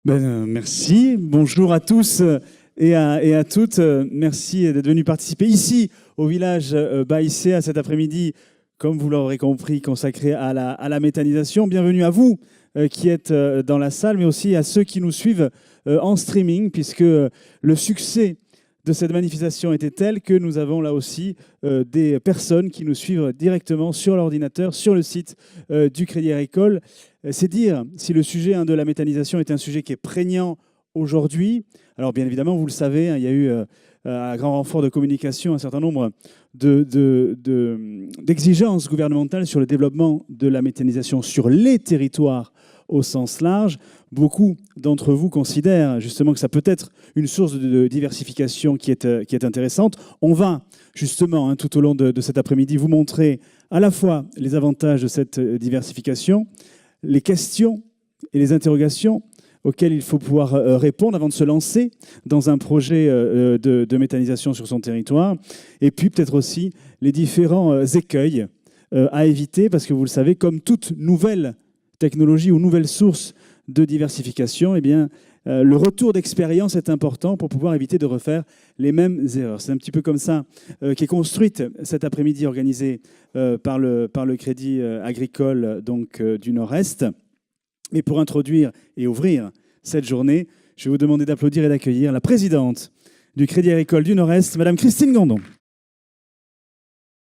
Merci, bonjour à tous et à toutes. Merci d'être venus participer ici au village Baïsé à cet après-midi, comme vous l'aurez compris, consacré à la méthanisation. Bienvenue à vous qui êtes dans la salle, mais aussi à ceux qui nous suivent en streaming, puisque le succès de cette manifestation était tel que nous avons là aussi des personnes qui nous suivent directement sur l'ordinateur, sur le site du Crédit Agricole. C'est dire si le sujet de la méthanisation est un sujet qui est prégnant aujourd'hui. Alors bien évidemment, vous le savez, il y a eu à grand renfort de communication un certain nombre d'exigences gouvernementales sur le développement de la méthanisation sur les territoires au sens large. Beaucoup d'entre vous considèrent justement que ça peut être une source de diversification qui est intéressante. On va justement tout au long de cet après-midi vous montrer à la fois les avantages de cette diversification, les questions et les interrogations auxquelles il faut pouvoir répondre avant de se lancer dans un projet de méthanisation sur son territoire, et puis peut-être aussi les différents écueils à éviter, parce que vous le savez, comme toute nouvelle technologie ou nouvelle source de diversification, eh bien, le retour d'expérience est important pour pouvoir éviter de refaire les mêmes erreurs. C'est un petit peu comme ça qu'est construite cet après-midi organisée par le Crédit Agricole du Nord-Est. Et pour introduire et ouvrir cette journée, je vais vous demander d'applaudir et d'accueillir la présidente du Crédit Agricole du Nord-Est, Madame Christine Gandon.